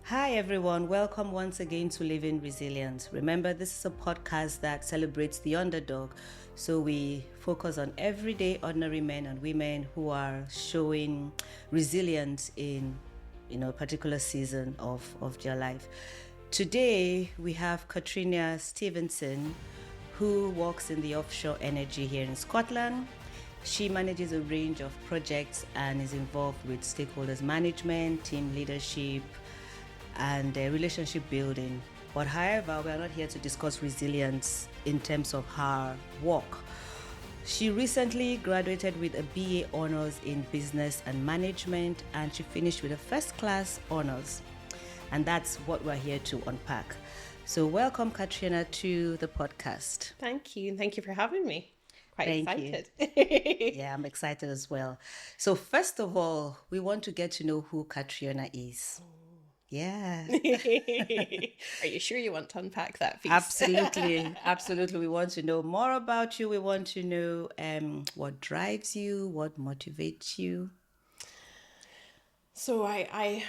Hi, everyone. Welcome once again to Living Resilience. Remember, this is a podcast that celebrates the underdog. So we focus on everyday ordinary men and women who are showing resilience in a particular season of their life. Today, we have Catriona Stevenson, who works in the offshore energy here in Scotland. She manages a range of projects and is involved with stakeholders management, team leadership, and relationship building. But however, we are not here to discuss resilience in terms of her work. She recently graduated with a BA honors in business and management, and she finished with a first class honors. And that's what we're here to unpack. So, welcome, Catriona, to the podcast. Thank you. And thank you for having me. Quite Thank you. excited. Yeah, I'm excited as well. So, first of all, we want to get to know who Catriona is. Yeah. Are you sure you want to unpack that piece? Absolutely, absolutely. We want to know more about you. We want to know what drives you, what motivates you. So a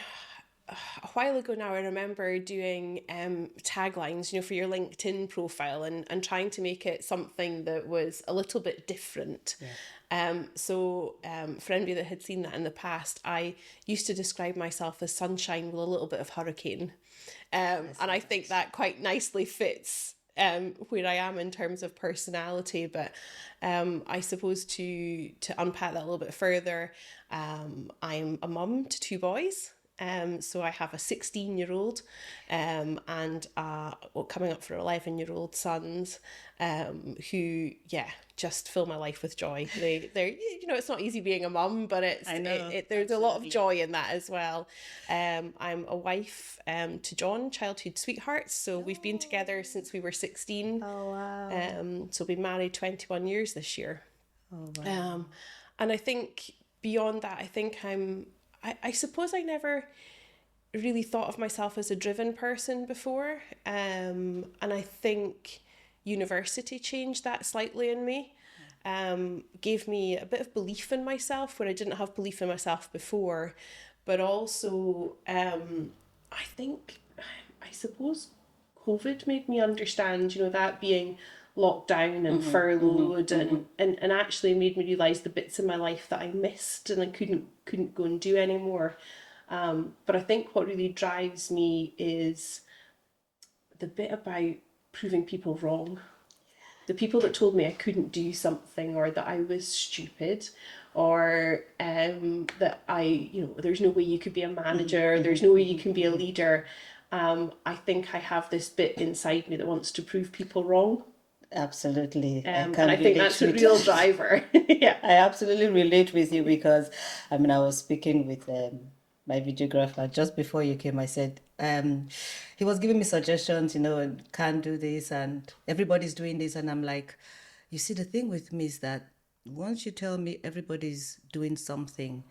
while ago now, I remember doing taglines, for your LinkedIn profile and trying to make it something that was a little bit different. Yeah. For anybody that had seen that in the past, I used to describe myself as sunshine with a little bit of hurricane. And I think that quite nicely fits where I am in terms of personality. But I suppose to unpack that a little bit further, I'm a mum to two boys. So I have a 16-year-old and coming up for 11-year-old sons who, just fill my life with joy. They're it's not easy being a mum, but there's a lot of joy in that as well. I'm a wife to John, childhood sweethearts. So we've been together since we were 16. Oh, wow. So we've been married 21 years this year. Oh, wow. And I think beyond that, I suppose I never really thought of myself as a driven person before. And I think university changed that slightly in me. Gave me a bit of belief in myself where I didn't have belief in myself before. But also, I suppose COVID made me understand, that being locked down and furloughed and actually made me realise the bits in my life that I missed and I couldn't go and do anymore. But I think what really drives me is the bit about proving people wrong. The people that told me I couldn't do something or that I was stupid or that there's no way you could be a manager, there's no way you can be a leader. I think I have this bit inside me that wants to prove people wrong. Absolutely. And I think that's a real driver. Yeah. I absolutely relate with you because, I was speaking with my videographer just before you came. I said, he was giving me suggestions, and can't do this and everybody's doing this. And I'm like, you see, the thing with me is that once you tell me everybody's doing something,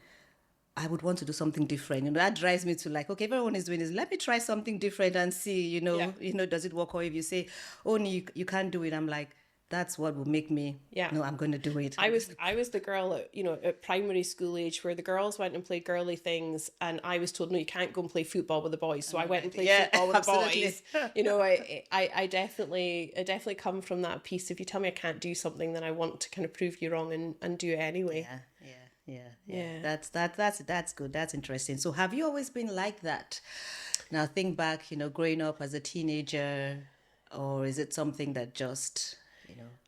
I would want to do something different. That drives me to like, okay, everyone is doing this. Let me try something different and see, does it work? Or if you say, oh, no, you can't do it, I'm like, that's what will make me, Yeah. no, I'm going to do it. I was the girl at primary school age where the girls went and played girly things and I was told, no, you can't go and play football with the boys. So I went and played football with the boys. I definitely come from that piece. If you tell me I can't do something, then I want to kind of prove you wrong and do it anyway. Yeah. That's good. That's interesting. So have you always been like that? Now think back, growing up as a teenager, or is it something that just,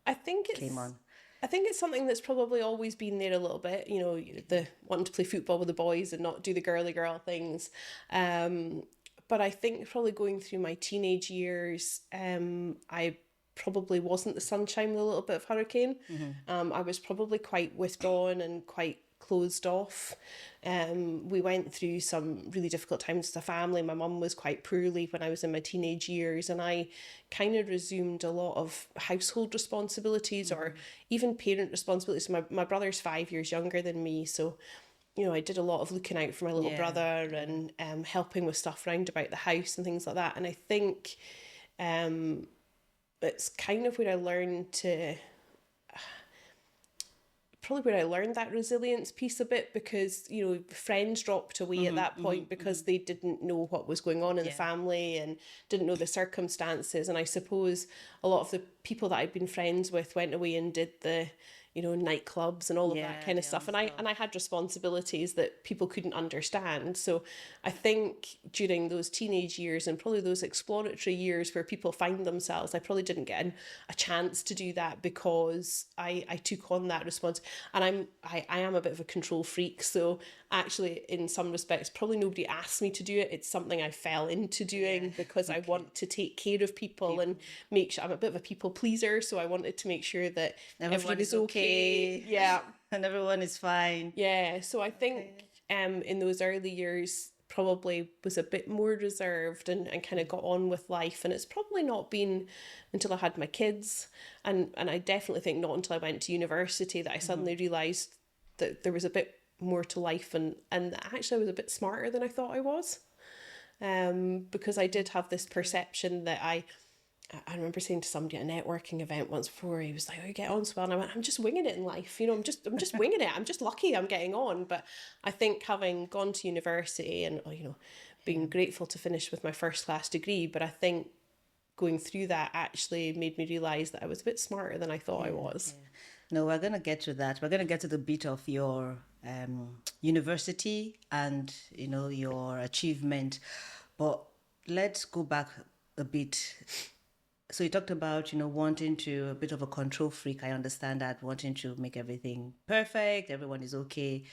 I think came on? I think it's something that's probably always been there a little bit, the wanting to play football with the boys and not do the girly girl things. But I think probably going through my teenage years, I probably wasn't the sunshine with a little bit of hurricane. I was probably quite withdrawn and quite closed off. We went through some really difficult times as a family. My mum was quite poorly when I was in my teenage years, and I kind of resumed a lot of household responsibilities or even parent responsibilities. My brother's 5 years younger than me, so I did a lot of looking out for my little brother and helping with stuff around about the house and things like that. And I think it's kind of where I learned to probably where I learned that resilience piece a bit, because, you know, friends dropped away at that point because they didn't know what was going on in the family and didn't know the circumstances. And I suppose a lot of the people that I'd been friends with went away and did the, you know, nightclubs and all of that kind of stuff. And I had responsibilities that people couldn't understand. So I think during those teenage years and probably those exploratory years where people find themselves, I probably didn't get a chance to do that because I took on that response. And I am a bit of a control freak. So actually, in some respects, probably nobody asked me to do it. It's something I fell into doing because I want to take care of people and make sure. I'm a bit of a people pleaser, so I wanted to make sure that everyone is okay. Yeah. And everyone is fine. Yeah. So I think in those early years probably was a bit more reserved and kind of got on with life. And it's probably not been until I had my kids, and I definitely think not until I went to university that I suddenly realised that there was a bit more to life, and actually I was a bit smarter than I thought I was. Because I did have this perception that I remember saying to somebody at a networking event once before, he was like, "Oh, you get on so well," and I went, "I'm just winging it in life, you know, I'm just winging it. I'm just lucky I'm getting on." But I think having gone to university and, you know, being grateful to finish with my first class degree, but I think going through that actually made me realise that I was a bit smarter than I thought I was. No, we're going to get to that. We're going to get to the bit of your university and, you know, your achievement. But let's go back a bit. So you talked about, you know, wanting to, a bit of a control freak. I understand that, wanting to make everything perfect, everyone is okay.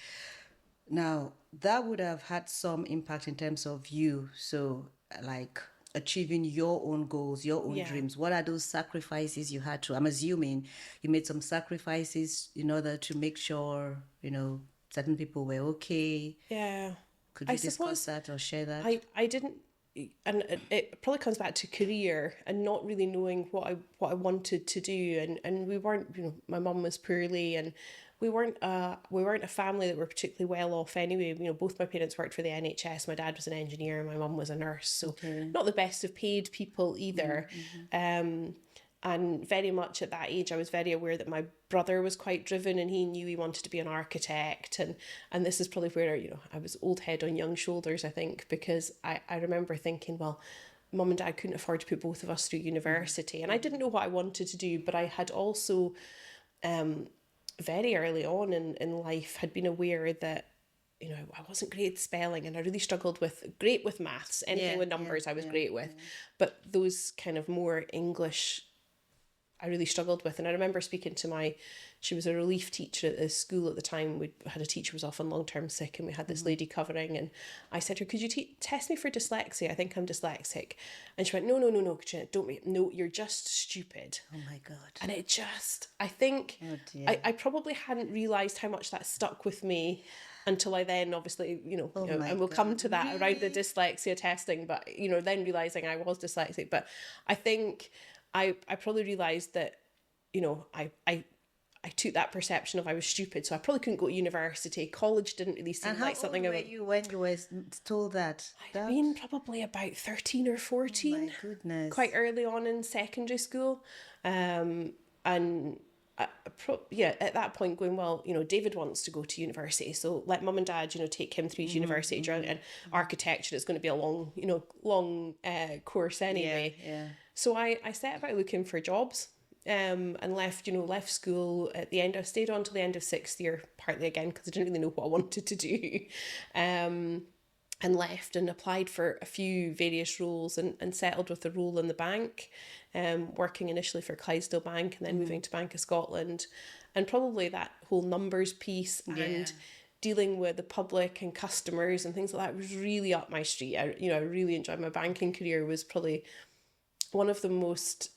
Now, that would have had some impact in terms of you. So, like, achieving your own goals, your own dreams. What are those sacrifices you had to? I'm assuming you made some sacrifices in order to make sure, you know, certain people were okay. Yeah. Could you discuss that or share that? I didn't, and it probably comes back to career and not really knowing what I wanted to do, and we weren't, you know, my mum was poorly, and we weren't a family that were particularly well off anyway. You know, both my parents worked for the NHS. My dad was an engineer and my mum was a nurse, so not the best of paid people either. And very much at that age, I was very aware that my brother was quite driven and he knew he wanted to be an architect. And this is probably where, you know, I was old head on young shoulders, I think, because I remember thinking, well, mum and dad couldn't afford to put both of us through university. And I didn't know what I wanted to do, but I had also very early on in life had been aware that, you know, I wasn't great at spelling and I really struggled with maths. Anything with numbers I was great with. But those kind of more English I really struggled with. And I remember speaking to she was a relief teacher at the school at the time. We had a teacher who was off on long-term sick and we had this lady covering, and I said to her, "Could you test me for dyslexia? I think I'm dyslexic." And she went, "No, Catriona, no, you're just stupid." Oh my God. And it just, I think, I probably hadn't realised how much that stuck with me until I then obviously, you know, and we'll come to that around the dyslexia testing, but, you know, then realising I was dyslexic. But I think I probably realised that, you know, I took that perception of I was stupid, so I probably couldn't go to university. College didn't really seem like something. And how old were you when you were told that? I'd been probably about 13 or 14. Oh my goodness. Quite early on in secondary school. And at that point going, well, you know, David wants to go to university, so let mum and dad, you know, take him through his university journey, and architecture is going to be a long course anyway. Yeah. So I set about looking for jobs, and left school at the end. I stayed on till the end of sixth year, partly again because I didn't really know what I wanted to do, and left and applied for a few various roles and settled with a role in the bank, working initially for Clydesdale Bank and then moving to Bank of Scotland, and probably that whole numbers piece and dealing with the public and customers and things like that was really up my street. I really enjoyed my banking career. Was probably one of the most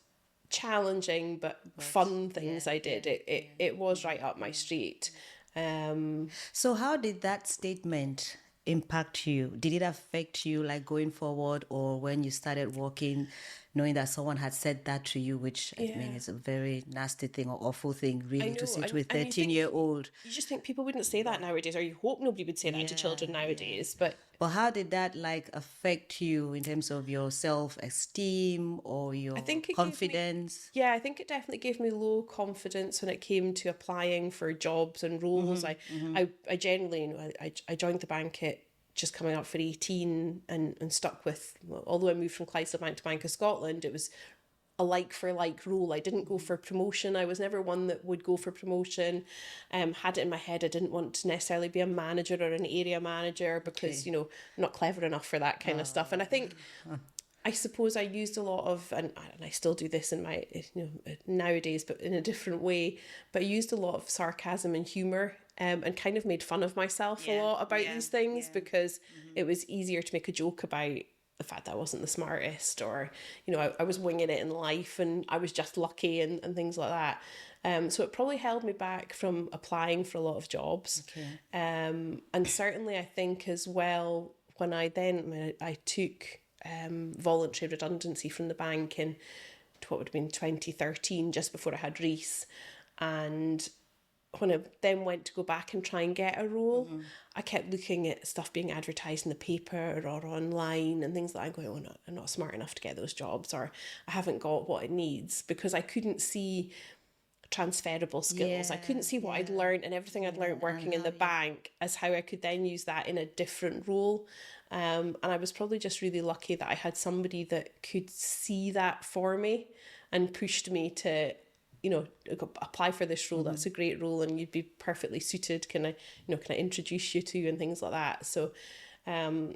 challenging but fun things I did. It was right up my street. So how did that statement impact you? Did it affect you, like, going forward, or when you started working, knowing that someone had said that to you, which I mean is a very nasty thing or awful thing, really, to sit with 13-year-old. You just think people wouldn't say that nowadays, or you hope nobody would say that to children nowadays. But But how did that like affect you in terms of your self-esteem or I your think it gave me, confidence? yeah, I think it definitely gave me low confidence when it came to applying for jobs and roles. I generally, I joined the bank at just coming up for 18 and stuck with, well, although I moved from Clydesdale Bank to Bank of Scotland, it was a like for like role. I didn't go for promotion. I was never one that would go for promotion. Had it in my head I didn't want to necessarily be a manager or an area manager because, Okay. I'm not clever enough for that kind of stuff. And I think, I suppose I used a lot of, and I still do this in my, nowadays, but in a different way, but I used a lot of sarcasm and humour, and kind of made fun of myself a lot about these things because it was easier to make a joke about the fact that I wasn't the smartest, or, I was winging it in life and I was just lucky and things like that. So it probably held me back from applying for a lot of jobs. Okay. And certainly I think as well, when I took voluntary redundancy from the bank in what would have been 2013, just before I had Reese. And when I then went to go back and try and get a role, I kept looking at stuff being advertised in the paper or online and things like that, going, oh, no, I'm not smart enough to get those jobs, or I haven't got what it needs, because I couldn't see transferable skills. I couldn't see what I'd learned and everything I'd learned working in the bank as how I could then use that in a different role. And I was probably just really lucky that I had somebody that could see that for me and pushed me to, apply for this role. That's a great role and you'd be perfectly suited. Can I introduce you to, and things like that. So I've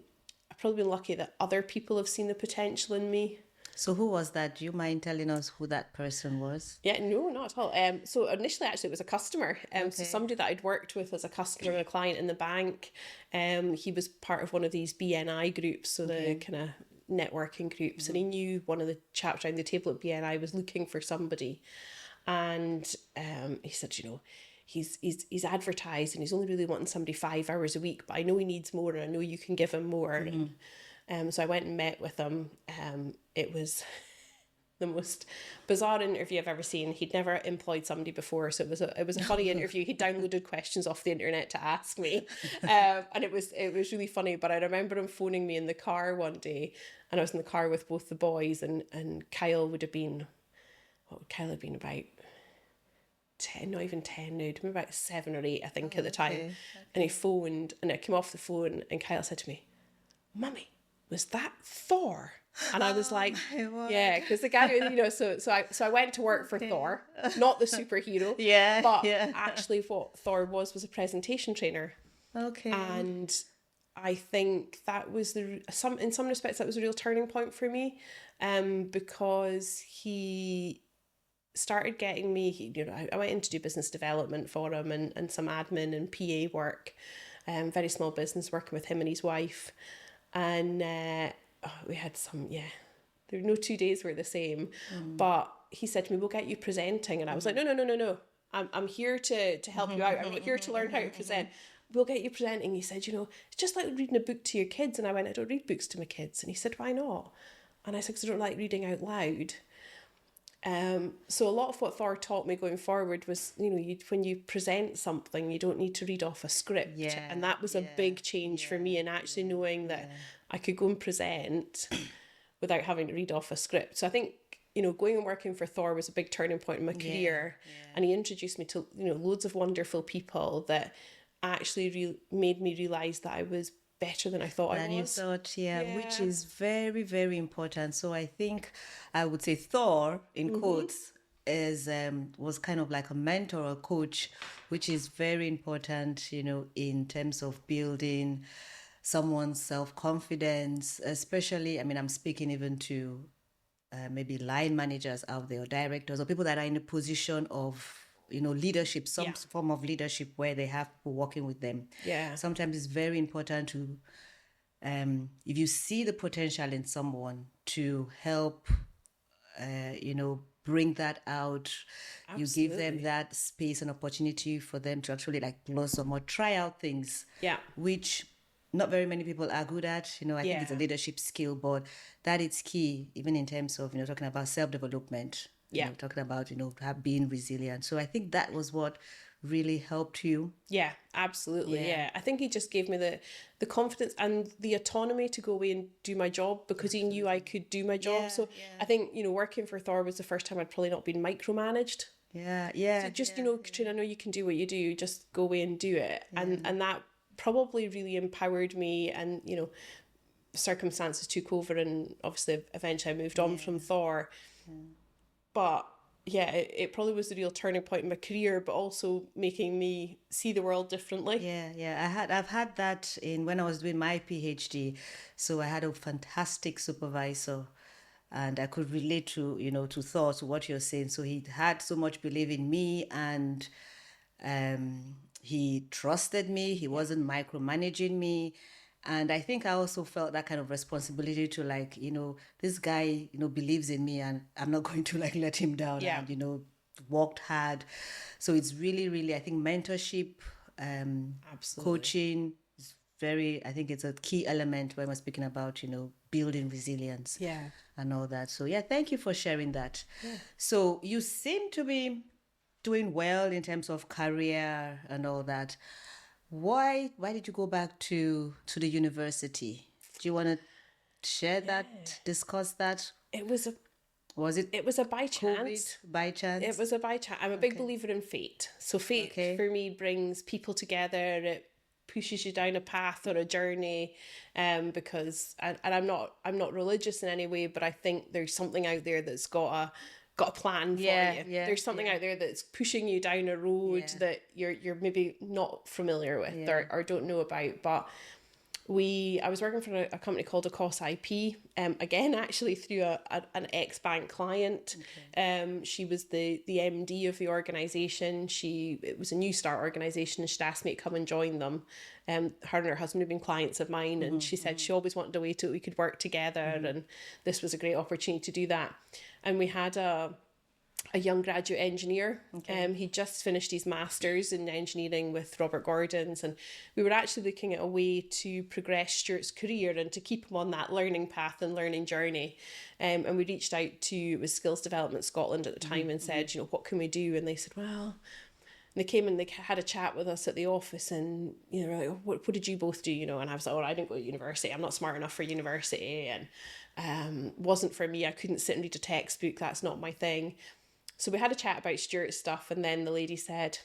probably been lucky that other people have seen the potential in me. So who was that? Do you mind telling us who that person was? Yeah, no, not at all. So initially, actually, it was a customer. So somebody that I'd worked with as a customer and a client in the bank. He was part of one of these BNI groups, so the kind of networking groups, and he knew one of the chaps around the table at BNI was looking for somebody, and he said, he's advertised and he's only really wanting somebody 5 hours a week, but I know he needs more, and I know you can give him more. So I went and met with him. It was the most bizarre interview I've ever seen. He'd never employed somebody before, so it was a funny interview. He downloaded questions off the internet to ask me, and it was really funny. But I remember him phoning me in the car one day, and I was in the car with both the boys, and Kyle would have been, about 10, not even 10 now, maybe about 7 or 8, I think, at the time. And he phoned, and I came off the phone, and Kyle said to me, "Mummy, was that Thor?" And I was like, yeah, because the guy, so I went to work for Thor, not the superhero, but actually what Thor was a presentation trainer. Okay. And I think that was in some respects, that was a real turning point for me, because he started getting me, I went in to do business development for him and some admin and PA work, very small business, working with him and his wife. And we had there were no 2 days were the same. But he said to me, "We'll get you presenting." And I was like, no. I'm here to help you out. I'm not here to learn how to present. We'll get you presenting. He said, it's just like reading a book to your kids. And I went, I don't read books to my kids. And he said, why not? And I said, because I don't like reading out loud. So a lot of what Thor taught me going forward was, when you present something, you don't need to read off a script. And that was a big change for me, in actually knowing that I could go and present without having to read off a script. So I think, going and working for Thor was a big turning point in my career. And he introduced me to, loads of wonderful people that actually made me realise that I was better than I thought I was. You thought, which is very, very important. So I think I would say Thor, in quotes, was kind of like a mentor or coach, which is very important, in terms of building someone's self-confidence, especially, I'm speaking even to maybe line managers out there, or directors, or people that are in a position of leadership, some form of leadership where they have people working with them. Sometimes it's very important to, if you see the potential in someone, to help, bring that out. Absolutely. You give them that space and opportunity for them to actually blossom or try out things, which not very many people are good at. I think it's a leadership skill, but that is key, even in terms of, talking about self-development. Talking about, being resilient. So I think that was what really helped you? Yeah, absolutely. Yeah. Yeah. I think he just gave me the confidence and the autonomy to go away and do my job because he knew I could do my job. Yeah, So yeah. I think, working for Thor was the first time I'd probably not been micromanaged. Yeah, yeah. So just, yeah. Katrina, I know you can do what you do, just go away and do it. And that probably really empowered me, and, circumstances took over, and obviously eventually I moved on from Thor. But yeah, it probably was the real turning point in my career, but also making me see the world differently. Yeah. I've had that in when I was doing my PhD. So I had a fantastic supervisor, and I could relate to, to thoughts, to what you're saying. So he had so much belief in me, and he trusted me. He wasn't micromanaging me. And I think I also felt that kind of responsibility to, like, this guy, believes in me, and I'm not going to, like, let him down. Yeah. And, worked hard. So it's really, really, I think mentorship, Absolutely. coaching is I think it's a key element when we're speaking about, building resilience. Yeah. And all that. So yeah, thank you for sharing that. Yeah. So you seem to be doing well in terms of career and all that. Why did you go back to the university? Do you want to share that, discuss that? It was a by chance. By chance? It was a by chance. I'm a big believer in fate. So fate for me brings people together. It pushes you down a path or a journey, because and I'm not religious in any way, but I think there's something out there that's got a plan for you. Yeah, there's something out there that's pushing you down a road that you're maybe not familiar with or don't know about. But I was working for a company called Across IP, again, actually through an ex-bank client. She was the MD of the organisation. It was a new start organisation, and she'd asked me to come and join them. Her and her husband had been clients of mine, and she said she always wanted a way we could work together, and this was a great opportunity to do that. And we had a young graduate engineer. He'd just finished his master's in engineering with Robert Gordon's, and we were actually looking at a way to progress Stuart's career and to keep him on that learning path and learning journey. And we reached out to, it was Skills Development Scotland at the time, and said, what can we do? And they said, well, they came and they had a chat with us at the office, and like, what did you both do? And I was like, I didn't go to university. I'm not smart enough for university, and wasn't for me. I couldn't sit and read a textbook. That's not my thing. So we had a chat about Stuart's stuff, and then the lady said,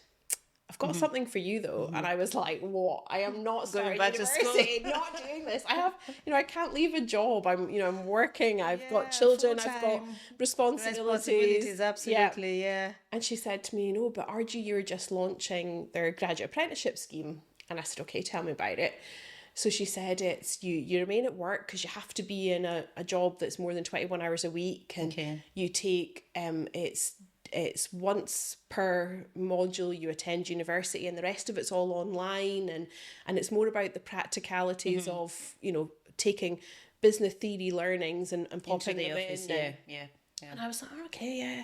I've got something for you though. And I was like, what? I am not starting university, not doing this. I have, I can't leave a job. I'm working. I've got children. I've got responsibilities. Absolutely, yeah. And she said to me, but RG, you're just launching their graduate apprenticeship scheme. And I said, okay, tell me about it. So she said, it's you remain at work because you have to be in a job that's more than 21 hours a week. And you take, it's once per module you attend university, and the rest of it's all online. And it's more about the practicalities of, taking business theory learnings and popping them office, in. Yeah. And I was like, okay, yeah.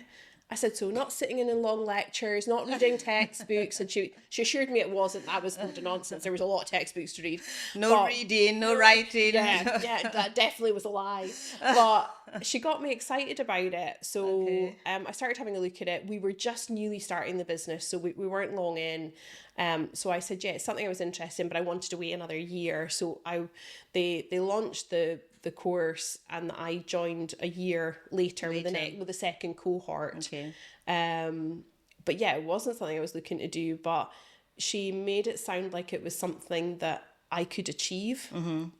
I said, so not sitting in long lectures, not reading textbooks. And she assured me it wasn't. That was load of nonsense. There was a lot of textbooks to read. No reading, no writing. Yeah, that definitely was a lie. But she got me excited about it. So I started having a look at it. We were just newly starting the business, so we weren't long in. So I said, yeah, it's something I was interested in, but I wanted to wait another year. So they launched the course, and I joined a year later. With the second cohort. But yeah, it wasn't something I was looking to do, but she made it sound like it was something that I could achieve.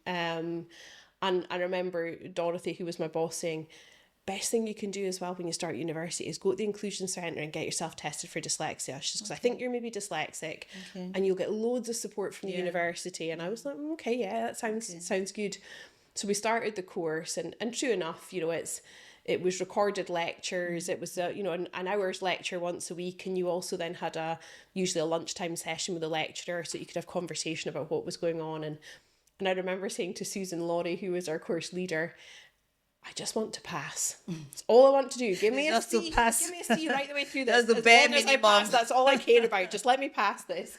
And I remember Dorothy, who was my boss, saying, best thing you can do as well when you start university is go to the inclusion centre and get yourself tested for dyslexia. She says, because I think you're maybe dyslexic, and you'll get loads of support from the university. And I was like, okay, yeah, that sounds good. So we started the course, and true enough, it was recorded lectures. It was an hour's lecture once a week, and you also then had usually a lunchtime session with a lecturer, so you could have conversation about what was going on. And I remember saying to Susan Laurie, who was our course leader, I just want to pass. It's all I want to do. Give me a C. Give me a C right the way through this. That's the bare minimum. That's all I care about. Just let me pass this.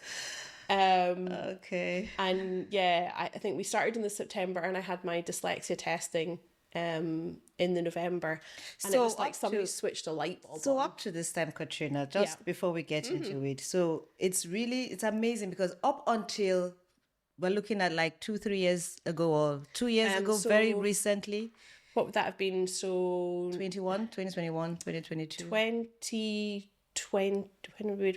Okay. And yeah, I think we started in the September, and I had my dyslexia testing in the November, and it was like somebody switched a light bulb So on. up to this time, Catriona, just before we get into it, so it's amazing because up until we're looking at like 2-3 years ago or 2 years ago, very recently. What would that have been? So 2021, 2022. 2020,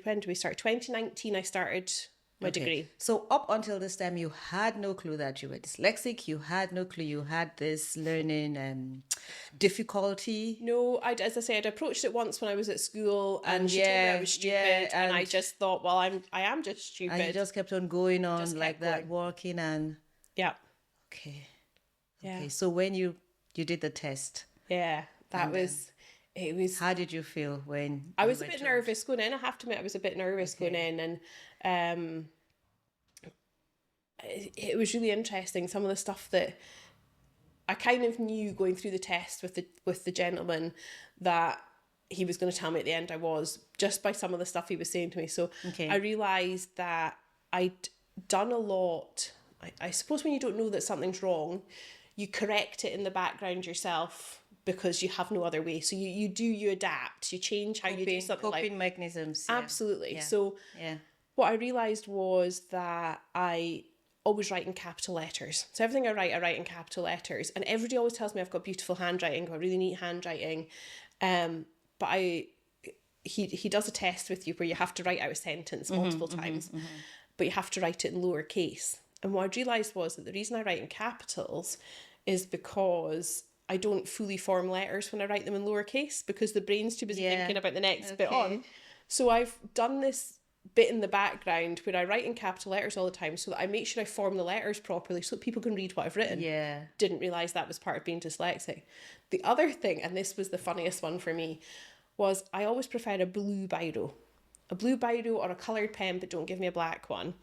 when did we start? 2019 I started my degree. So up until this time, you had no clue that you were dyslexic. You had no clue you had this learning difficulty. No, as I said, I approached it once when I was at school, and she told me I was stupid, and I just thought, well, I am just stupid. And you just kept on going on like that, working and... Yeah. Okay. Yeah. Okay, so when you did the test... Yeah, it was... How did you feel when... I was a bit nervous going in. I have to admit, I was a bit nervous going in, and it was really interesting. Some of the stuff that I kind of knew going through the test with the gentleman that he was going to tell me at the end I was, just by some of the stuff he was saying to me. So I realised that I'd done a lot. I suppose when you don't know that something's wrong, you correct it in the background yourself because you have no other way. So you adapt, you change how you do something. Coping mechanisms. Absolutely. Yeah. So what I realised was that I always write in capital letters. So everything I write in capital letters. And everybody always tells me I've got beautiful handwriting, got really neat handwriting. But he does a test with you where you have to write out a sentence multiple times, but you have to write it in lowercase. And what I realised was that the reason I write in capitals is because I don't fully form letters when I write them in lowercase, because the brain's too busy thinking about the next bit on. So I've done this bit in the background where I write in capital letters all the time so that I make sure I form the letters properly so that people can read what I've written. Yeah. Didn't realise that was part of being dyslexic. The other thing, and this was the funniest one for me, was I always prefer a blue biro. A blue biro or a coloured pen, but don't give me a black one.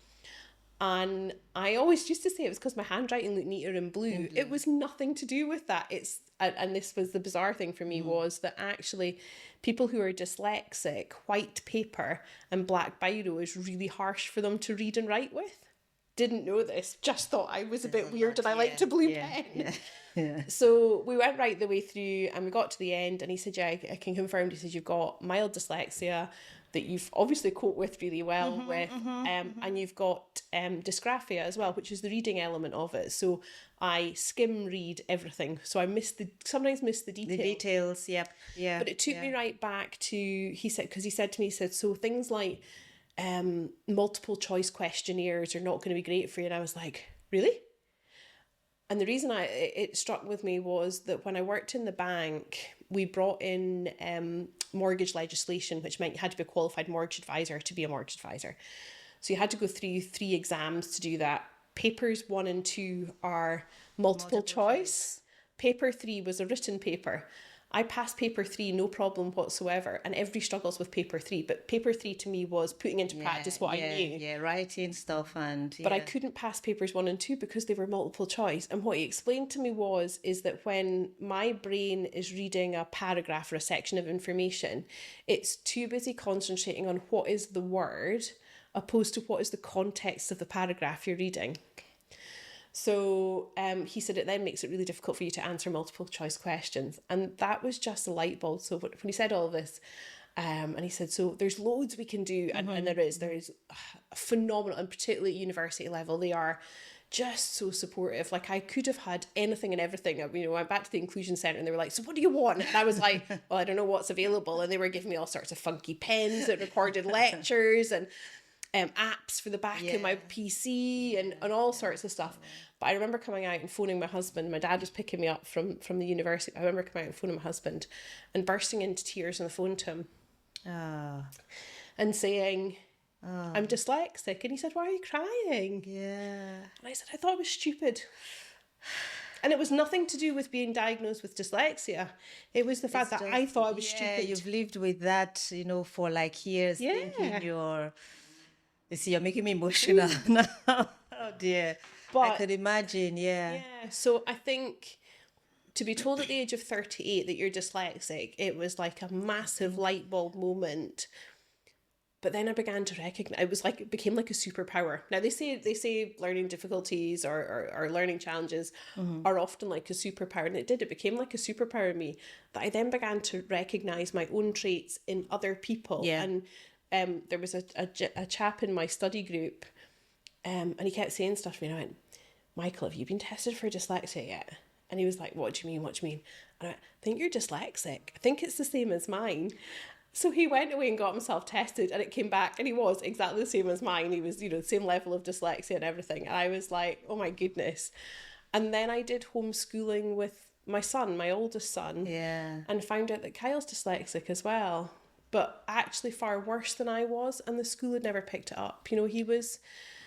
And I always used to say it was because my handwriting looked neater in blue. It was nothing to do with that. And this was the bizarre thing for me, was that actually people who are dyslexic, white paper and black biro is really harsh for them to read and write with. Didn't know this, just thought I was a bit weird and I liked a blue pen. Yeah. So we went right the way through and we got to the end and he said, yeah, I can confirm. He said, you've got mild dyslexia that you've obviously coped with really well and you've got dysgraphia as well, which is the reading element of it. So I skim read everything. So I sometimes miss the details. The details, yep. Yeah. But it took me right back to, he said to me, so things like multiple choice questionnaires are not going to be great for you. And I was like, really? And the reason it struck with me was that when I worked in the bank, we brought in mortgage legislation, which meant you had to be a qualified mortgage advisor to be a mortgage advisor. So you had to go through 3 exams to do that. Papers 1 and 2 are multiple choice. Paper 3 was a written paper. I passed paper 3, no problem whatsoever, and everybody struggles with paper 3. But paper 3 to me was putting into practice what I knew. Yeah, writing stuff But I couldn't pass papers 1 and 2 because they were multiple choice. And what he explained to me is that when my brain is reading a paragraph or a section of information, it's too busy concentrating on what is the word opposed to what is the context of the paragraph you're reading. So he said it then makes it really difficult for you to answer multiple choice questions. And that was just a light bulb. So when he said all this, and he said, so there's loads we can do. And there is phenomenal, and particularly at university level, they are just so supportive. Like I could have had anything and everything. I went back to the inclusion centre and they were like, so what do you want? And I was like, well, I don't know what's available. And they were giving me all sorts of funky pens that recorded lectures and apps for the back of my PC and all sorts of stuff. But I remember coming out and phoning my husband. My dad was picking me up from the university. I remember coming out and phoning my husband and bursting into tears on the phone to him and saying, I'm dyslexic. And he said, why are you crying? Yeah. And I said, I thought it was stupid. And it was nothing to do with being diagnosed with dyslexia. It was the fact that I thought it was stupid. You've lived with that, for like years, thinking you're making me emotional now. Oh dear. But I could imagine, Yeah, so I think to be told at the age of 38 that you're dyslexic, it was like a massive light bulb moment. But then I began to recognize, it became like a superpower. Now they say learning difficulties or learning challenges are often like a superpower. And it became like a superpower in me, that I then began to recognize my own traits in other people. Yeah. And there was a chap in my study group, and he kept saying stuff to me, and I went, Michael, have you been tested for dyslexia yet? And he was like, what do you mean? What do you mean? And I went, I think you're dyslexic. I think it's the same as mine. So he went away and got himself tested, and it came back, and he was exactly the same as mine. He was, the same level of dyslexia and everything. And I was like, oh my goodness. And then I did homeschooling with my son, my oldest son. Yeah. And found out that Kyle's dyslexic as well, but actually far worse than I was. And the school had never picked it up. He was...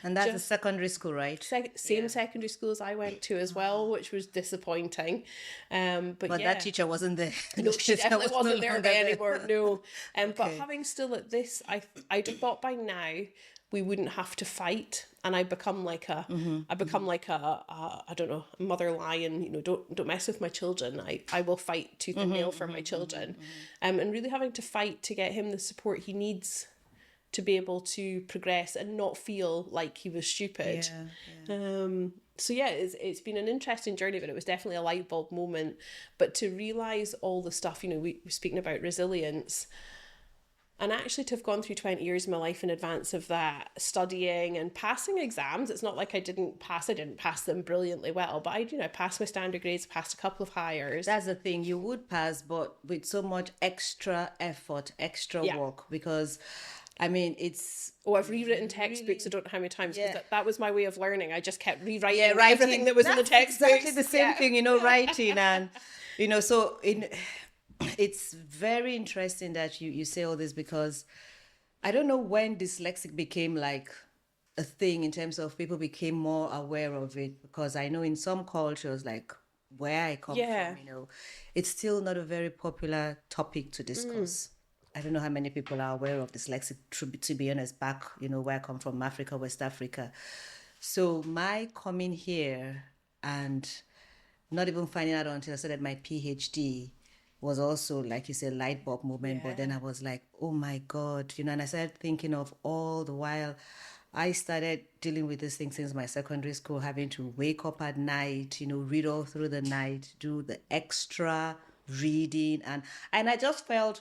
And that's a secondary school, right? Same secondary school as I went to as well, which was disappointing. But that teacher wasn't there. No, she definitely wasn't there anymore. No. But having still at this, I'd have thought by now we wouldn't have to fight, and I become like a I don't know, a mother lion. Don't mess with my children. I will fight tooth and nail for my children, and really having to fight to get him the support he needs to be able to progress and not feel like he was stupid. So it's been an interesting journey, but it was definitely a light bulb moment. But to realise all the stuff, we were speaking about resilience, and actually to have gone through 20 years of my life in advance of that, studying and passing exams. It's not like I didn't pass them brilliantly well, but I passed my standard grades, passed a couple of hires. That's the thing, you would pass, but with so much extra effort, extra work, because I mean, it's... I've rewritten textbooks, I don't know how many times, because that was my way of learning. I just kept rewriting everything that was in the textbooks. Exactly the same thing, writing. And, so it's very interesting that you say all this, because I don't know when dyslexic became like a thing in terms of people became more aware of it, because I know in some cultures, like where I come from, it's still not a very popular topic to discuss. I don't know how many people are aware of dyslexic, to be honest, back, where I come from, Africa, West Africa. So my coming here and not even finding out until I started my PhD was also, like you said, light bulb moment. But then I was like, oh my God, and I started thinking of all the while I started dealing with this thing since my secondary school, having to wake up at night, read all through the night, do the extra reading. And I just felt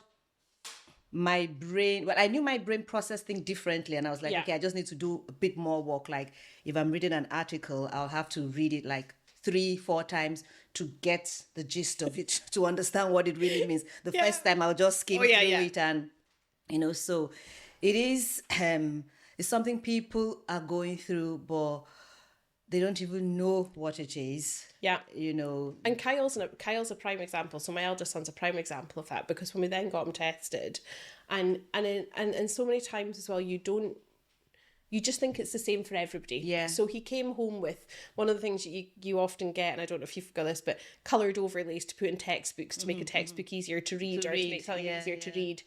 my brain, I knew my brain processed things differently, and I was like, okay, I just need to do a bit more work. Like if I'm reading an article, I'll have to read it like 3-4 times to get the gist of it, to understand what it really means. The first time I'll just skim through it, and so it is it's something people are going through, but they don't even know what it is. Yeah. And Kyle's a prime example. So my eldest son's a prime example of that, because when we then got him tested, and so many times as well, you just think it's the same for everybody. Yeah. So he came home with one of the things you often get, and I don't know if you've got this, but coloured overlays to put in textbooks to make a textbook easier to read, to make something easier to read.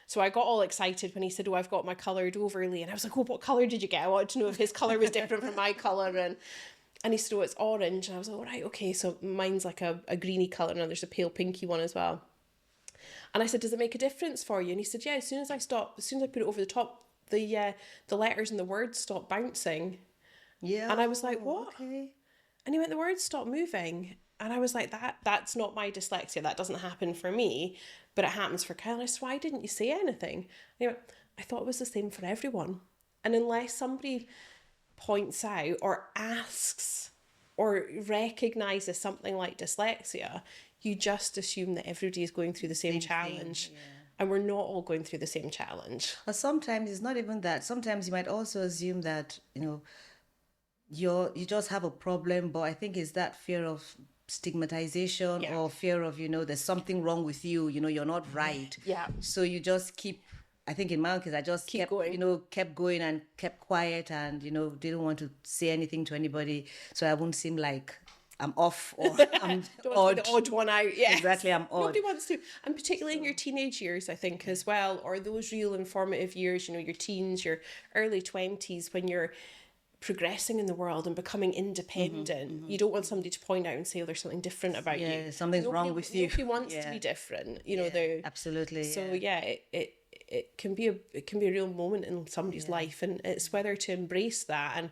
So I got all excited when he said, I've got my coloured overlay. And I was like, what colour did you get? I wanted to know if his colour was different from my colour. And he said, it's orange. And I was like, all right, okay. So mine's like a greeny colour, and there's a pale pinky one as well. And I said, does it make a difference for you? And he said, yeah, as soon as I put it over the top, the letters and the words stopped bouncing. Yeah. And I was like, what? Okay. And he went, the words stopped moving. And I was like, that's not my dyslexia. That doesn't happen for me, but it happens for Kyle. And I said, why didn't you say anything? And he went, I thought it was the same for everyone. And unless somebody points out or asks or recognises something like dyslexia, you just assume that everybody is going through the same challenge. Thing, and we're not all going through the same challenge. Or sometimes it's not even that. Sometimes you might also assume that, you just have a problem, but I think it's that fear of stigmatization or fear of, there's something wrong with you, you're not right. Yeah. So you just keep, I think in my own case, I just kept going and kept quiet, and, didn't want to say anything to anybody, so I wouldn't seem like I'm off or I'm odd. The odd one out. Yeah, exactly. I'm odd. Nobody wants to, and particularly in your teenage years, I think as well, or those real informative years. Your teens, your early 20s, when you're progressing in the world and becoming independent. You don't want somebody to point out and say, there's something different about you. Something's wrong with you. Nobody wants to be different. Absolutely. So it can be a real moment in somebody's life, and it's whether to embrace that. And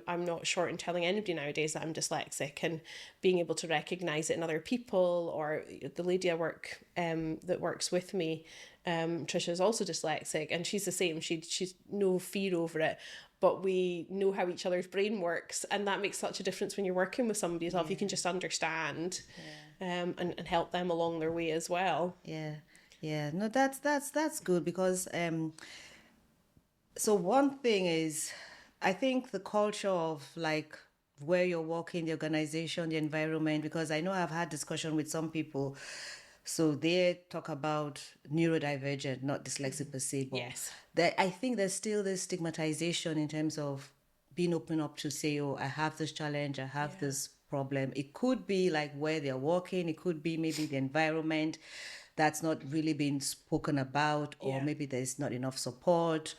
I'm not short in telling anybody nowadays that I'm dyslexic, and being able to recognize it in other people, or the lady I work that works with me, Trisha, is also dyslexic, and she's the same. She's no fear over it, but we know how each other's brain works, and that makes such a difference when you're working with somebody as well. If you can just understand and help them along their way as well. Yeah, no, that's good, because so one thing is, I think the culture of like where you're working, the organization, the environment, because I know I've had discussion with some people, so they talk about neurodivergent, not dyslexic per se, but Yes. I think there's still this stigmatization in terms of being open up to say, oh, I have this challenge, I have this problem. It could be like where they're working, it could be maybe the environment that's not really being spoken about, or maybe there's not enough support.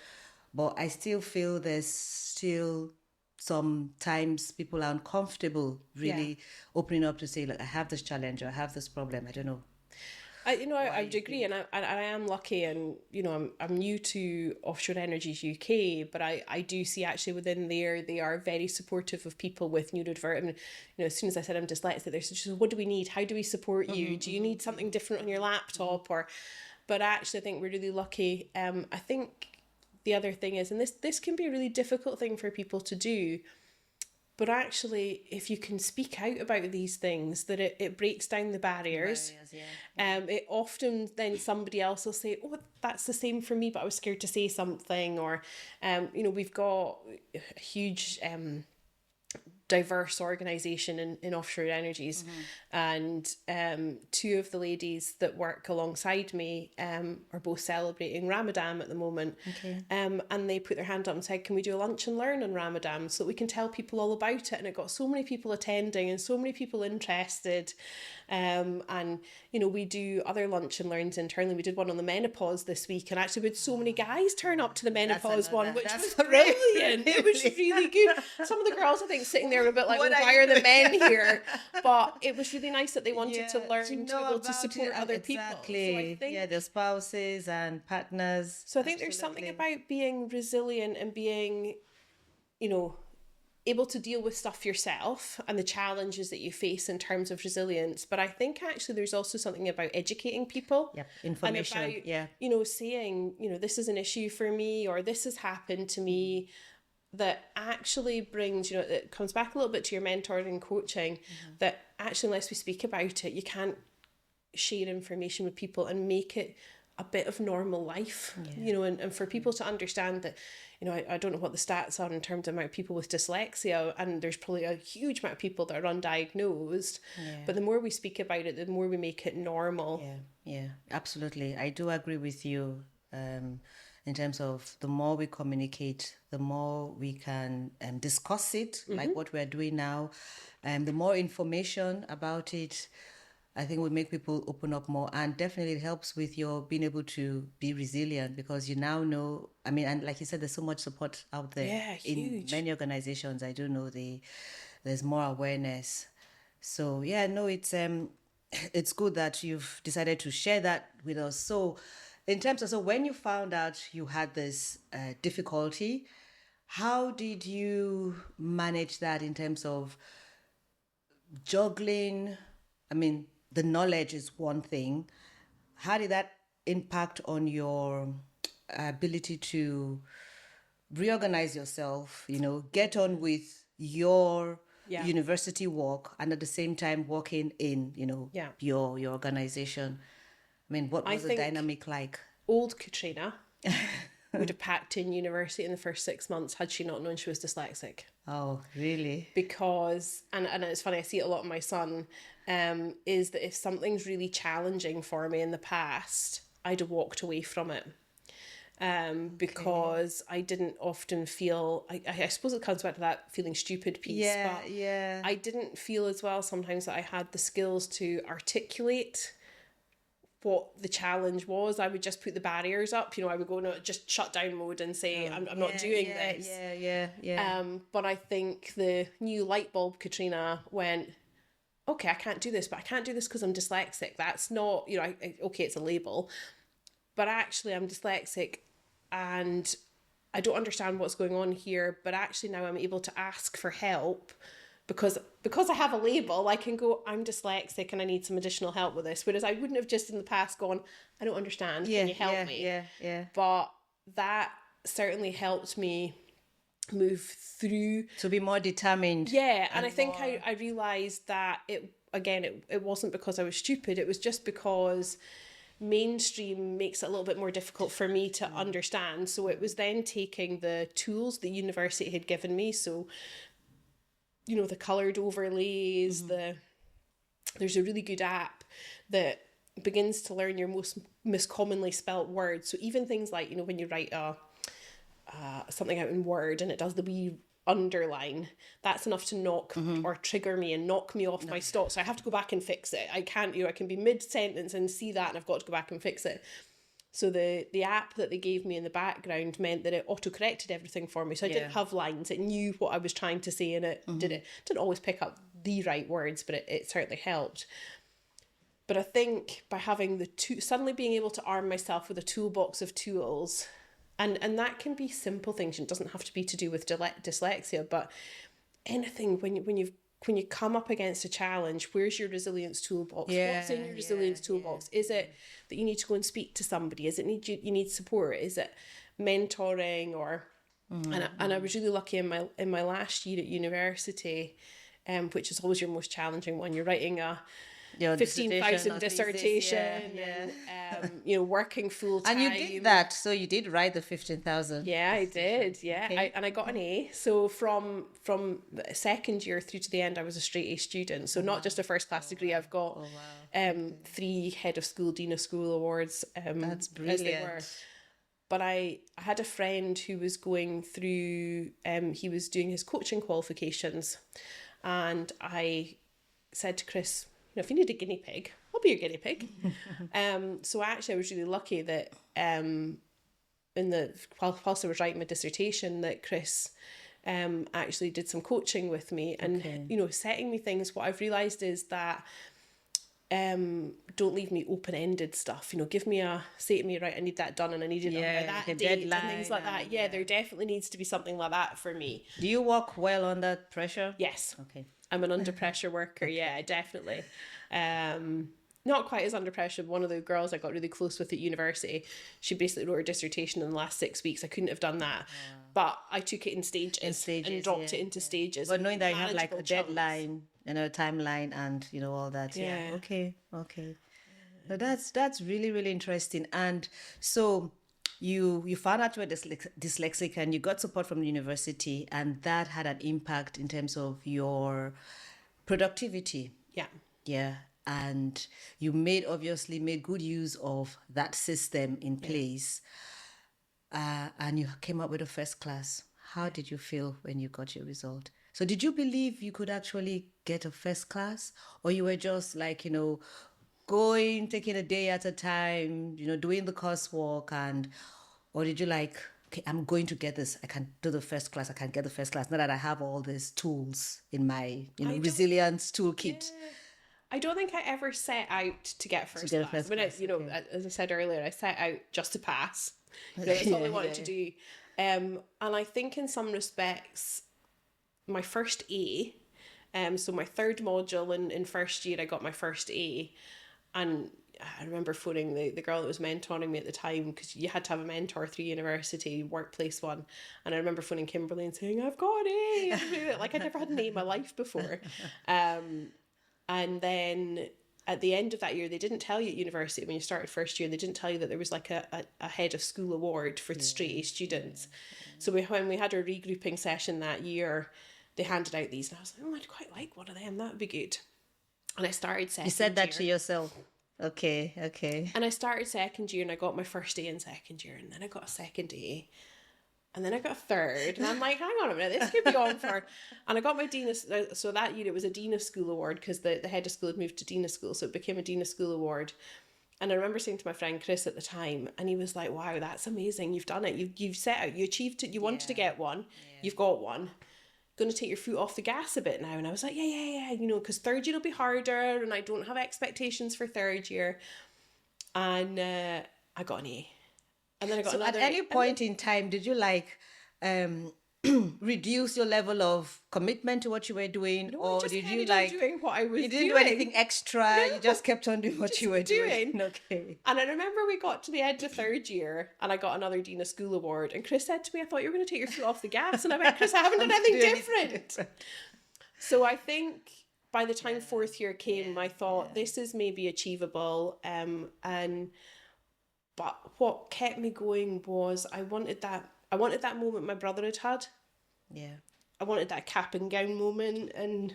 But I still feel there's still sometimes people are uncomfortable really opening up to say, like, I have this challenge or I have this problem. I don't know. I would agree, and I am lucky, and I'm new to Offshore Energies UK, but I do see actually within there they are very supportive of people with neurodivergent. As soon as I said I'm dyslexic, they're just, what do we need? How do we support you? Do you need something different on your laptop? But actually, I think we're really lucky. I think the other thing is, and this can be a really difficult thing for people to do, but actually, if you can speak out about these things, that it breaks down the barriers. It often then somebody else will say, oh, that's the same for me, but I was scared to say something. Or, we've got a huge diverse organisation in Offshore Energies, and two of the ladies that work alongside me are both celebrating Ramadan at the moment, and they put their hand up and said, can we do a lunch and learn on Ramadan so that we can tell people all about it? And it got so many people attending and so many people interested, and we do other lunch and learns internally. We did one on the menopause this week, and actually we had so many guys turn up to the menopause one, which was brilliant. It was really good. Some of the girls, I think, sitting there a bit like, why are the men here? But it was really nice that they wanted to learn to be able to support other people. So I think, their spouses and partners. So I think there's something about being resilient and being, able to deal with stuff yourself and the challenges that you face in terms of resilience. But I think actually there's also something about educating people. Information. And about, saying, this is an issue for me, or this has happened to me. That actually brings, it comes back a little bit to your mentoring and coaching, that actually, unless we speak about it, you can't share information with people and make it a bit of normal life, and for people to understand that, I don't know what the stats are in terms of amount of people with dyslexia, and there's probably a huge amount of people that are undiagnosed, but the more we speak about it, the more we make it normal. Yeah, absolutely. I do agree with you. In terms of the more we communicate, the more we can discuss it, like what we're doing now, and the more information about it, I think would make people open up more, and definitely it helps with your being able to be resilient, because you now know, and like you said, there's so much support out there in many organizations. I do know there's more awareness. So it's good that you've decided to share that with us. So in terms of, when you found out you had this difficulty, how did you manage that in terms of juggling? The knowledge is one thing. How did that impact on your ability to reorganize yourself, get on with your university work, and at the same time working in, your organization? What was the dynamic like? Old Catriona would have packed in university in the first 6 months had she not known she was dyslexic. Oh, really? Because, and it's funny, I see it a lot in my son, is that if something's really challenging for me in the past, I'd have walked away from it. Because I didn't often feel, I suppose it comes back to that feeling stupid piece, but I didn't feel as well sometimes that I had the skills to articulate what the challenge was. I would just put the barriers up, I would go no, just shut down mode and say I'm not doing this. But I think the new light bulb Catriona went, okay, I can't do this, but I can't do this because I'm dyslexic. That's not, okay, it's a label, but actually I'm dyslexic and I don't understand what's going on here, but actually now I'm able to ask for help because I have a label. I can go, I'm dyslexic and I need some additional help with this, whereas I wouldn't have just in the past gone, I don't understand, can you help me? Yeah. But that certainly helped me move through. To be more determined. Yeah, and I think I realised that it wasn't because I was stupid, it was just because mainstream makes it a little bit more difficult for me to understand. So it was then taking the tools the university had given me, so the coloured overlays, there's a really good app that begins to learn your most commonly spelt words. So even things like, when you write something out in Word and it does the wee underline, that's enough to knock or trigger me and knock me off my stop. So I have to go back and fix it. I can't, I can be mid-sentence and see that and I've got to go back and fix it. So the app that they gave me in the background meant that it auto-corrected everything for me. So I didn't have lines. It knew what I was trying to say and it did it. Didn't always pick up the right words, but it certainly helped. But I think by having suddenly being able to arm myself with a toolbox of tools, and that can be simple things. It doesn't have to be to do with dyslexia, but anything when you come up against a challenge, where's your resilience toolbox? What's in your resilience toolbox? Is it that you need to go and speak to somebody? Is it you need support? Is it mentoring or and I was really lucky in my last year at university, which is always your most challenging one. You're writing a 15,000 dissertation and working full time. And you did that, so you did write the 15,000. Yeah, I did. Yeah, okay. I got an A. So from the second year through to the end, I was a straight A student. So not just a first class degree. I've got 3 head of school, dean of school awards. That's brilliant. As they were. But I had a friend who was going through. He was doing his coaching qualifications, and I said to Chris, if you need a guinea pig, I'll be your guinea pig. So actually I was really lucky that whilst I was writing my dissertation, that Chris actually did some coaching with me and setting me things. What I've realised is that don't leave me open-ended stuff. Say to me, right, I need that done and I need it done by that date deadline, and things like that. Yeah, there definitely needs to be something like that for me. Do you work well under pressure? Yes. Okay. I'm an under pressure worker. Yeah, definitely. Not quite as under pressure. One of the girls I got really close with at university, she basically wrote her dissertation in the last 6 weeks. I couldn't have done that, but I took it in stages and dropped it into stages. But knowing that you have like a deadline, a timeline, and all that. Yeah. Okay. So that's really, really interesting. And so you found out you were dyslexic and you got support from the university, and that had an impact in terms of your productivity. Yeah. And you obviously made good use of that system in place. And you came up with a first class. How did you feel when you got your result? So did you believe you could actually get a first class, or you were just like, going, taking a day at a time, doing the coursework, or did you like, okay, I'm going to get this. I can do the first class. I can get the first class. Now that I have all these tools in my, resilience toolkit. Yeah. I don't think I ever set out to get first class. As I said earlier, I set out just to pass. That's all I wanted to do. And I think in some respects, my first A, so my third module in first year, I got my first A. And I remember phoning the girl that was mentoring me at the time, because you had to have a mentor through university, workplace one. And I remember phoning Kimberly and saying, I've got an A. Like I'd never had an A in my life before. And then at the end of that year, they didn't tell you at university when you started first year, they didn't tell you that there was like a head of school award for straight A students. So when we had our regrouping session that year, they handed out these and I was like, I'd quite like one of them. That would be good. And I started second year. You said that to yourself. Okay. And I started second year and I got my first A in second year, and then I got a second A. And then I got a third, and I'm like, hang on a minute, this could be on for... And I got my Dean of... So that year it was a Dean of School award, because the head of school had moved to Dean of School, so it became a Dean of School award. And I remember saying to my friend Chris at the time, and he was like, wow, that's amazing, you've done it, you've set out, you achieved it, you wanted to get one, you've got one. Going to take your foot off the gas a bit now. And I was like, yeah, because third year will be harder, and I don't have expectations for third year. And I got an A. And then I got So another at any point in time, did you like reduce your level of commitment to what you were doing, No, I or just did you carried on like doing what I was you didn't do doing. anything extra? You just kept on doing what just you were doing. doing. Okay. And I remember we got to the end of third year and I got another Dean of School award. And Chris said to me, I thought you were going to take your foot off the gas. And I went, Chris, I haven't done anything different. So I think by the time fourth year came, I thought this is maybe achievable. But what kept me going was I wanted that moment my brother had had. Yeah. I wanted that cap and gown moment and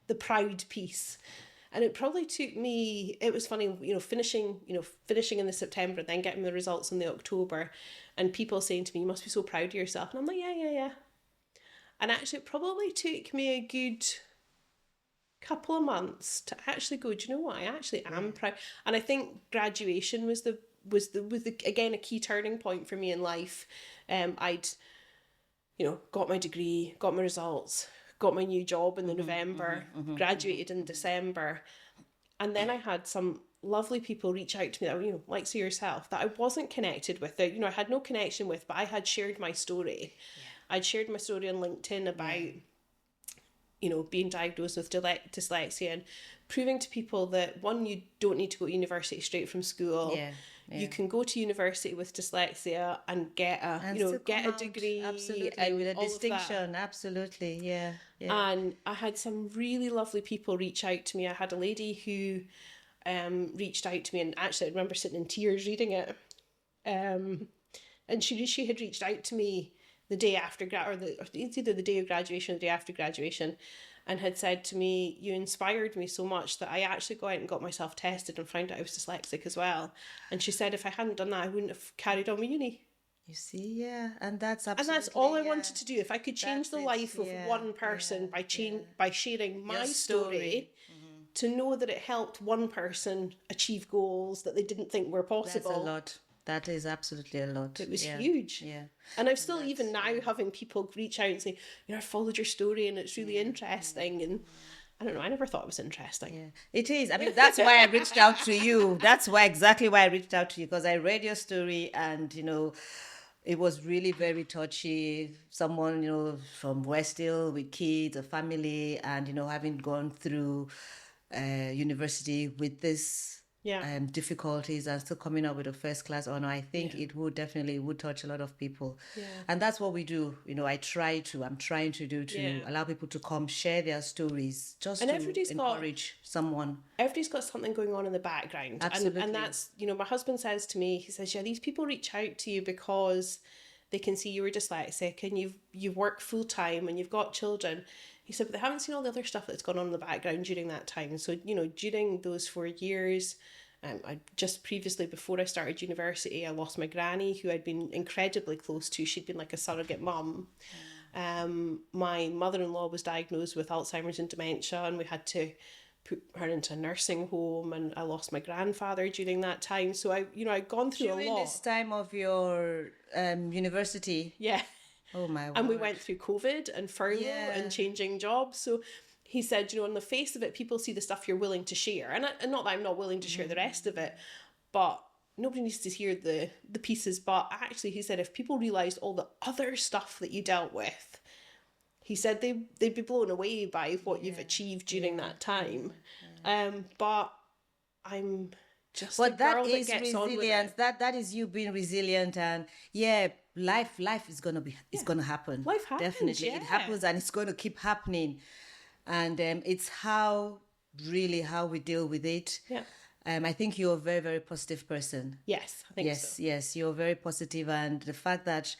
the proud piece. And it probably took me, it was funny, finishing in the September and then getting the results in the October and people saying to me, you must be so proud of yourself. And I'm like, yeah. And actually it probably took me a good couple of months to actually go, do you know what? I actually am proud. And I think graduation was again a key turning point for me in life. I'd got my degree, got my results, got my new job in the November, graduated in December. And then I had some lovely people reach out to me that, like so yourself, that I wasn't connected with, that, I had no connection with, but I had shared my story. Yeah. I'd shared my story on LinkedIn about, being diagnosed with dyslexia and proving to people that, one, you don't need to go to university straight from school. Yeah. You can go to university with dyslexia and get a degree, absolutely, and with a distinction. Absolutely, yeah. And I had some really lovely people reach out to me. I had a lady who reached out to me, and actually I remember sitting in tears reading it. And she had reached out to me the day after it's either the day of graduation or the day after graduation, and had said to me, you inspired me so much that I actually got out and got myself tested and found out I was dyslexic as well. And she said if I hadn't done that, I wouldn't have carried on with uni. You see, yeah, and that's absolutely, and that's all I wanted to do. If I could change the life of one person by sharing my story, to know that it helped one person achieve goals that they didn't think were possible. That's a lot. That is absolutely a lot. It was huge. Yeah. And I'm still even now having people reach out and say, I followed your story and it's really interesting. And I don't know, I never thought it was interesting. Yeah, it is. I mean, that's why I reached out to you. That's exactly why I reached out to you, because I read your story and, it was really very touchy. Someone, from West Hill with kids, a family, and, having gone through university with this difficulties and still coming up with a first class honor. I think it would definitely touch a lot of people. Yeah. And that's what we do. I'm trying to do to allow people to come share their stories, just to encourage someone. Everybody's got something going on in the background. Absolutely. And that's, my husband says to me, he says, these people reach out to you because they can see you were dyslexic and you've worked full time and you've got children. He said, but they haven't seen all the other stuff that's gone on in the background during that time. So, during those 4 years, I just previously, before I started university, I lost my granny, who I'd been incredibly close to. She'd been like a surrogate mum. My mother-in-law was diagnosed with Alzheimer's and dementia, and we had to put her into a nursing home, and I lost my grandfather during that time. So I'd gone through a lot. During this time of your university? Yeah. Oh my word. And we went through COVID and furlough and changing jobs. So he said, on the face of it, people see the stuff you're willing to share. And not that I'm not willing to share the rest of it, but nobody needs to hear the pieces. But actually, he said, if people realised all the other stuff that you dealt with, he said they'd be blown away by what you've achieved during that time. But I'm just a girl that gets on with it. That is you being resilient, and life is gonna gonna happen. Life happens, definitely. It happens, and it's going to keep happening. And it's how we deal with it. Yeah. I think you're a very, very positive person. Yes, I think so. Yes, you're very positive, and the fact that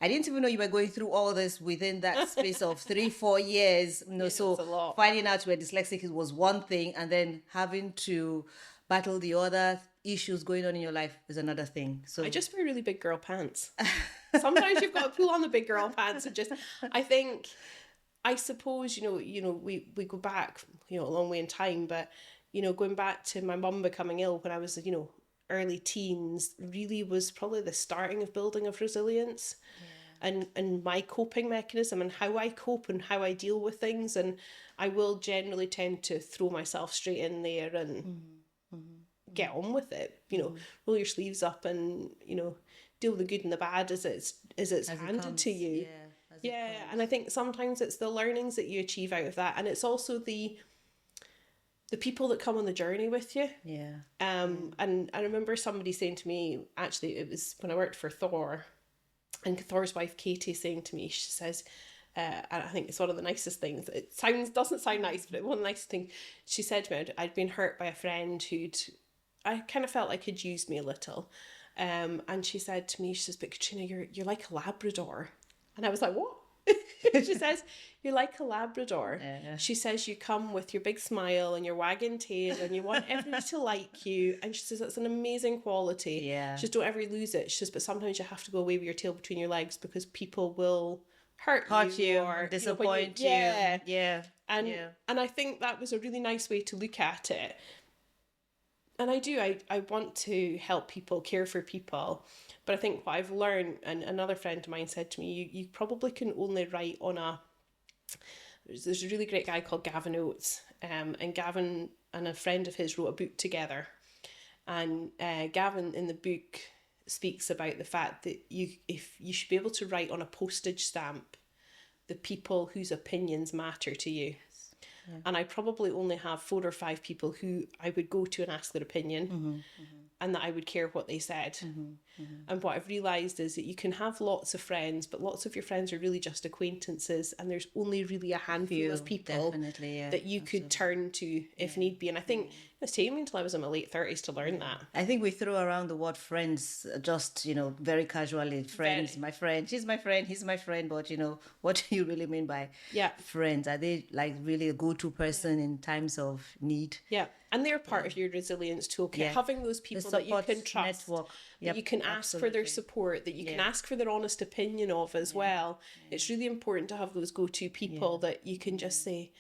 I didn't even know you were going through all this within that space of 3-4 years. So finding out you were dyslexic was one thing, and then having to battle the other issues going on in your life is another thing. So I just wear really big girl pants. Sometimes you've got to pull on the big girl pants and just. I suppose we go back a long way in time, but going back to my mum becoming ill when I was early teens really was probably the starting of building of resilience. And my coping mechanism and how I cope and how I deal with things, and I will generally tend to throw myself straight in there and get on with it, you know, roll your sleeves up and, you know, deal with the good and the bad as it's handed to you. Yeah, and I think sometimes it's the learnings that you achieve out of that, and it's also the people that come on the journey with you. And I remember somebody saying to me, actually it was when I worked for Thor, and Thor's wife Katie saying to me, she says, and I think it's one of the nicest things. It doesn't sound nice, but one of the nicest things. She said to me, I'd been hurt by a friend I kind of felt like had used me a little. And she said to me, she says, but Catriona, you're like a Labrador. And I was like, what? She says, you're like a Labrador. She says, you come with your big smile and your wagging tail and you want everybody to like you. And she says, that's an amazing quality. She says, don't ever lose it. She says, but sometimes you have to go away with your tail between your legs because people will hurt you or disappoint you. And I think that was a really nice way to look at it. And I want to help people, care for people. But I think what I've learned, and another friend of mine said to me, you probably can only write on there's a really great guy called Gavin Oates, and Gavin and a friend of his wrote a book together. And Gavin in the book speaks about the fact that you should be able to write on a postage stamp the people whose opinions matter to you. And I probably only have 4 or 5 people who I would go to and ask their opinion, and that I would care what they said. And what I've realised is that you can have lots of friends, but lots of your friends are really just acquaintances, and there's only really a handful of people that you could turn to if need be. And I think it's taken me until I was in my late 30s to learn that. I think we throw around the word friends just, very casually. Friends, my friend, she's my friend, he's my friend. But, what do you really mean by friends? Are they like really a go-to person in times of need? Yeah. And they're part of your resilience toolkit. Having those people that you can trust, network. That you can ask for their support, that you can ask for their honest opinion of as well. It's really important to have those go-to people that you can just say,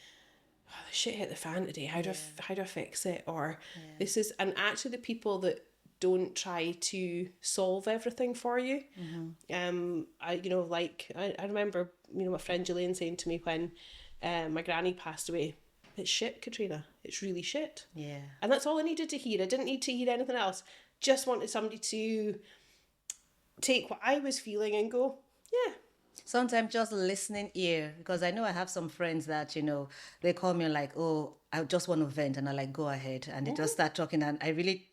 oh, the shit hit the fan today. How do I fix it? Or this is, and actually the people that don't try to solve everything for you. I remember, my friend Gillian saying to me when my granny passed away, it's shit, Catriona. It's really shit. And that's all I needed to hear. I didn't need to hear anything else. Just wanted somebody to take what I was feeling and go, yeah. Sometimes just listening ear, because I know I have some friends that, they call me like, oh, I just want to vent, and I like, go ahead. And they just start talking, and I really,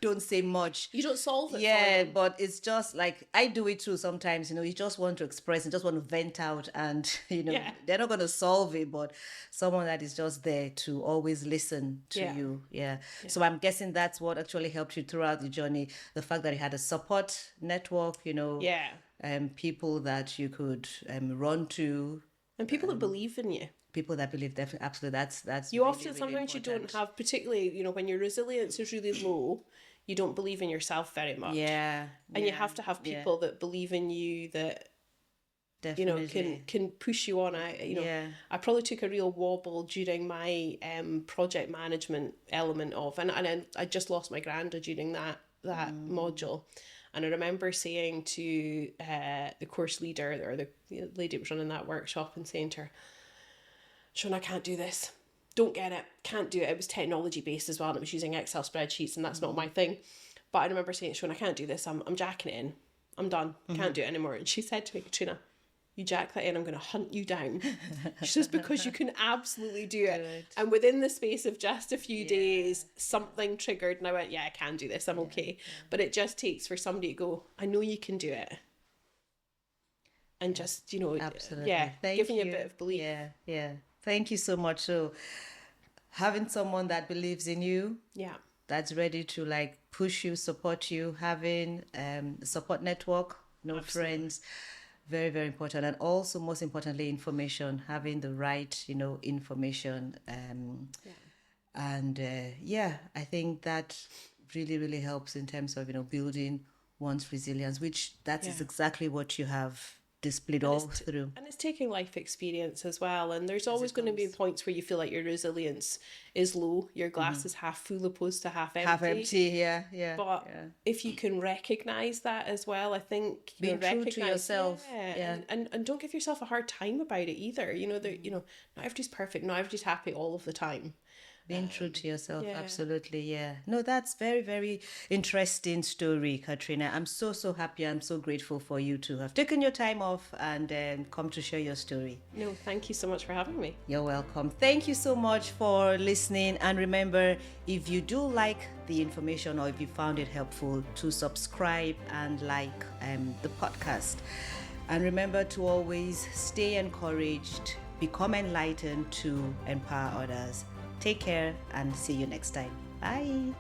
don't say much. You don't solve it. Yeah, but it's just like, I do it too sometimes, you just want to express and just want to vent out, and, they're not going to solve it, but someone that is just there to always listen to you. Yeah. So I'm guessing that's what actually helped you throughout the journey. The fact that you had a support network, people that you could run to. And people that believe in you. People that believe, definitely, absolutely. That's you really, often really sometimes important. You don't have, particularly when your resilience is really low, you don't believe in yourself very much. And you have to have people that believe in you, that definitely can push you on. I probably took a real wobble during my project management element of, and I just lost my granda during that module. And I remember saying to the course leader, or the lady that was running that workshop, and saying to her, Sean, I can't do this. Don't get it. Can't do it. It was technology based as well, and it was using Excel spreadsheets, and that's not my thing. But I remember saying, Sean, I can't do this. I'm jacking it in. I'm done. Can't do it anymore. And she said to me, Catriona, you jack that in, I'm going to hunt you down. She says, because you can absolutely do it. Good. And within the space of just a few days, something triggered, and I went, yeah, I can do this. I'm okay. But it just takes for somebody to go, I know you can do it. And just, absolutely. Giving you a bit of belief. Yeah. Thank you so much. So having someone that believes in you, that's ready to like push you, support you, having a support network, friends, very, very important. And also, most importantly, information, having the right, information. I think that really, really helps in terms of, building one's resilience, which that is exactly what you have displayed all through. And it's taking life experience as well. And there's always going to be points where you feel like your resilience is low. Your glass is half full opposed to half empty. Half empty, yeah. But if you can recognise that as well, I think being true to yourself. And don't give yourself a hard time about it either. Not everybody's perfect, not everybody's happy all of the time. Being true to yourself, yeah. absolutely, yeah. No, that's very, very interesting story, Catriona. I'm so, so happy. I'm so grateful for you to have taken your time off and come to share your story. No, thank you so much for having me. You're welcome. Thank you so much for listening. And remember, if you do like the information or if you found it helpful, to subscribe and like the podcast. And remember to always stay encouraged, become enlightened to empower others. Take care and see you next time. Bye.